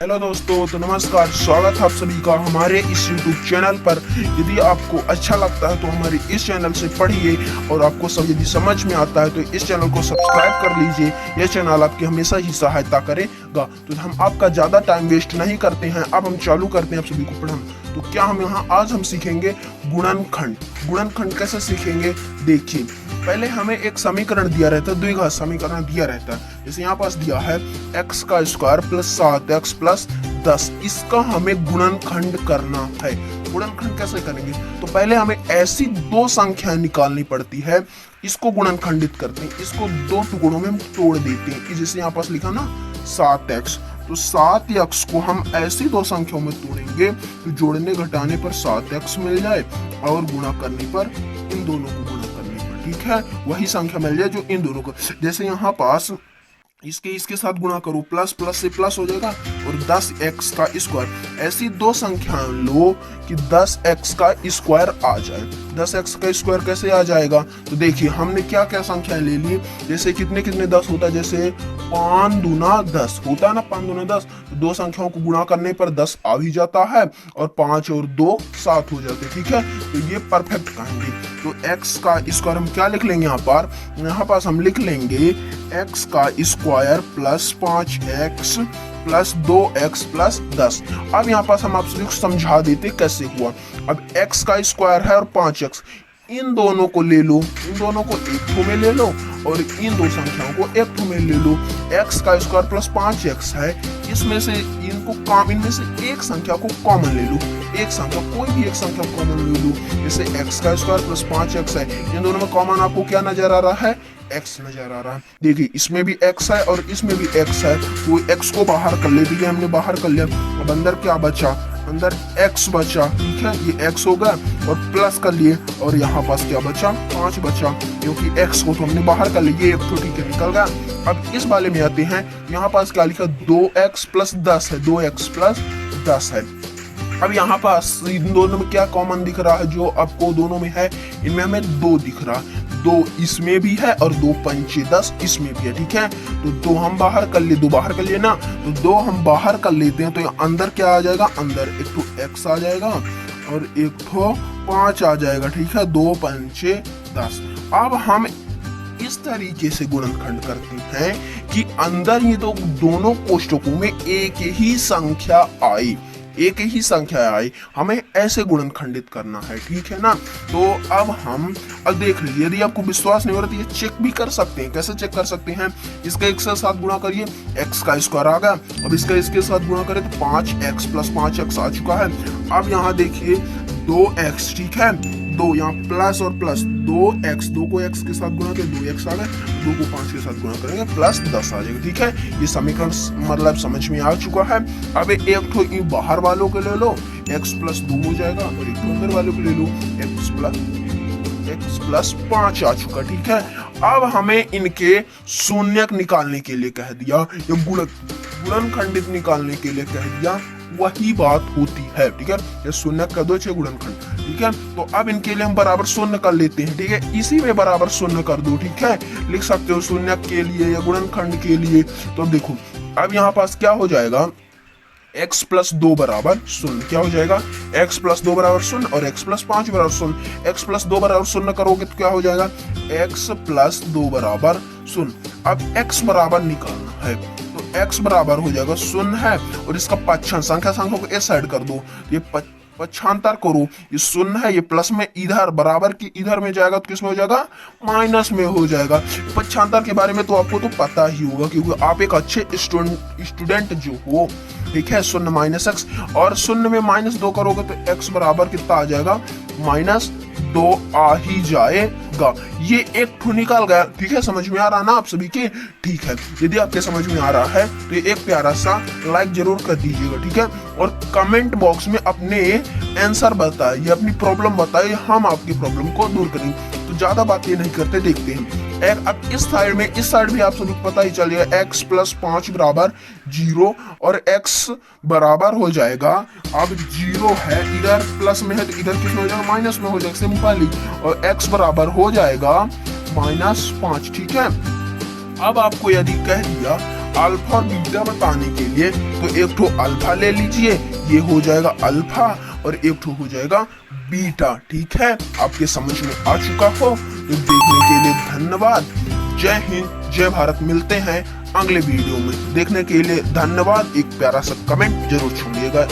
Hello दोस्तों, तो नमस्कार, स्वागत है आप सभी का हमारे इस YouTube चैनल पर। यदि आपको अच्छा लगता है तो हमारे इस चैनल से पढ़िए और आपको सब यदि समझ में आता है तो इस चैनल को सब्सक्राइब कर लीजिए। यह चैनल आपकी हमेशा ही सहायता करेगा। तो हम आपका ज़्यादा टाइम वेस्ट नहीं करते हैं, अब हम चालू करते हैं आप सभी को पढ़ाना। तो क्या हम यहाँ आज हम सीखेंगे गुणनखंड। गुणनखंड कैसे सीखेंगे, देखिए। पहले हमें एक समीकरण दिया रहता है, द्विघात समीकरण दिया रहता है। जैसे यहाँ पास दिया है x का स्क्वायर प्लस 7x प्लस 10, इसका हमें गुणनखंड करना है। गुणनखंड कैसे करेंगे, तो पहले हमें ऐसी दो संख्याएं निकालनी पड़ती है, इसको गुणनखंडित करते हैं, इसको दो टुकड़ों में हम तोड़ देते हैं। जैसे यहाँ पास लिखा ना 7x, तो 7x को हम ऐसी दो संख्याओं में तोड़ेंगे तो जोड़ने घटाने पर 7x मिल जाए और गुणा करने पर इन दोनों को गुणा करने पर, ठीक है, वही संख्या मिल जाए जो इन दोनों को। जैसे यहाँ पास इसके साथ गुणा करो, प्लस प्लस से प्लस हो जाएगा और 10x का स्क्वायर। ऐसी दो संख्याएं लो कि 10x का स्क्वायर आ जाए। 10x का स्क्वायर कैसे आ जाएगा, तो देखिए हमने क्या क्या संख्याएं ले ली। जैसे कितने कितने 10 होता है, जैसे 5 दूना 10 होता है ना, 5 दूना 10। तो दो संख्याओं को गुणा करने पर 10 आ भी जाता है और 5 और 2 7 हो जाते, ठीक है। तो ये परफेक्ट कहेंगे। तो x का स्क्वायर हम क्या लिख लेंगे, यहाँ पास हम लिख लेंगे x का square plus 5x plus 2x plus 10। अब यहाँ पास हम आपसे समझा देते कैसे हुआ। अब x का स्क्वायर है और 5x, इन दोनों को ले लो, इन दोनों को एक ठो में ले लो और इन दो संख्याओं को एक ठो में ले लो। x का स्क्वायर प्लस 5x है, इसमें से इनमें से एक संख्या को कॉमन ले लो, एक संख्या कोई भी एक संख्या कॉमन ले लो। जैसे x का स्क्वायर प्लस 5x है, इन दोनों में कॉमन आपको क्या नजर आ रहा है, x नजर आ रहा है। देखिए इसमें भी x है और इसमें भी x है, तो x को बाहर कर ले दिया हमने, बाहर कर लिया। अब अंदर क्या बचा, अंदर x बचा, ठीक है, ये x हो गया और प्लस कर लिए और यहाँ पास क्या बचा, 5 बचा, क्योंकि x को तो हमने बाहर कर लिया, ये एक छोटी के निकल गया। अब इस वाले में आते हैं, यहाँ पास क्या लिखा, 2x प्लस 10 है, 2x प्लस 10 है। अब यहाँ पास इन दोनों में क्या कॉमन दिख रहा है, जो आपको दोनों में है, इनमें हमें 2 दिख रहा है, 2 इसमें भी है और 2 पंचे 10 इसमें भी है, ठीक है। तो 2 हम बाहर कर लिए, 2 बाहर कर लिए ना, तो 2 हम बाहर कर लेते हैं, तो अंदर क्या आ जाएगा, अंदर एक तो x आ जाएगा और एक तो 5 आ जाएगा, ठीक है, 2 पंचे 10। अब हम इस तरीके से गुणनखंड करते हैं कि अंदर ये तो दोनों कोष्टकों में एक ही संख्या आई, एक ही संख्या आई, हमें ऐसे गुणनखंडित करना है, ठीक है ना। तो अब देख लीजिए, यदि आपको विश्वास नहीं हो रहा तो ये चेक भी कर सकते हैं। कैसे चेक कर सकते हैं, इसका x के साथ गुणा करिए, x का स्क्वायर आ गया। अब इसका इसके साथ गुणा करें तो 5x प्लस 5x आ चुका है। अब यहाँ देखिए 2x, ठीक है, 2 यहाँ प्लस और प्लस 2x, 2 को x के साथ गुणा करें 2x आ गए, 2 को 5 के साथ गुणा करेंगे प्लस 10 आ जाएगा, ठीक है। ये समीकरण मतलब समझ में आ चुका है। अब एक तो बाहर वालों के ले लो, x प्लस 2 हो जाएगा और एक तो अंदर वालों को ले लो, x प्लस 5 आ चुका, ठीक है। अब हमें इनके शून्यक निकालने के लिए कह दिया, या गुणनखंडित निकालने के लिए कह दिया, वही बात होती है, ठीक है। ये शून्यक कर दो, गुणनखंड, ठीक है। तो अब इनके लिए हम बराबर शून्य कर लेते हैं, ठीक है, इसी में बराबर शून्य कर दो, ठीक है। लिख सकते हो शून्यक के लिए या गुणनखंड के लिए। तो देखो अब यहाँ पास क्या हो जाएगा, x प्लस 2 बराबर शून्य, क्या हो जाएगा, x प्लस 2 बराबर शून्य और x प्लस 5 बराबर शून्य। x प्लस 2 बराबर शून्य करोगे तो क्या हो जाएगा, x प्लस 2 बराबर शून्य। अब x बराबर निकालना है, तो x बराबर हो जाएगा शून्य है और इसका पक्षांतर, संख्या को इस साइड कर दो, ये पक्षांतर करो, ये शून्य है, ये प्लस में इधर बराबर की इधर में जाएगा तो किस में हो जाएगा, माइनस में हो जाएगा। पक्षांतर के बारे में तो आपको तो पता ही होगा, क्योंकि आप एक अच्छे स्टूडेंट जो हो, ठीक है। शून्य माइनस एक्स, और शून्य में -2 करोगे तो x बराबर कितना आ जाएगा, -2 आ ही जाएगा। ये एक ठो निकाल गया, ठीक है। समझ में आ रहा ना आप सभी के, ठीक है। यदि आपके समझ में आ रहा है तो ये एक प्यारा सा लाइक जरूर कर दीजिएगा, ठीक है। और कमेंट बॉक्स में अपने आंसर बताइए, अपनी प्रॉब्लम बताइए, हम आपकी प्रॉब्लम को दूर करेंगे। तो ज्यादा बातें नहीं करते, देखते हैं। अब इस साइड भी आप सभी को पता ही चल गया, x प्लस 5 बराबर 0 और x बराबर हो जाएगा, अब 0 है, इधर प्लस में है तो इधर किस में हो जाएगा, माइनस में हो जाएगा, सिंपली। और x बराबर हो जाएगा -5, ठीक है। अब आपको यदि कह दिया अल्फा और बीटा बताने के लिए, तो एक ठो अल्फा ले लीजिए, ये हो जाएगा अल्फा, और एक ठो हो जाएगा बीटा। ठीक है, आपके समझ में आ चुका हो। तो देखने के लिए धन्यवाद। जय हिंद, जय भारत। मिलते हैं अगले वीडियो में। देखने के लिए धन्यवाद। एक प्यारा सा कमेंट जरूर छोड़िएगा।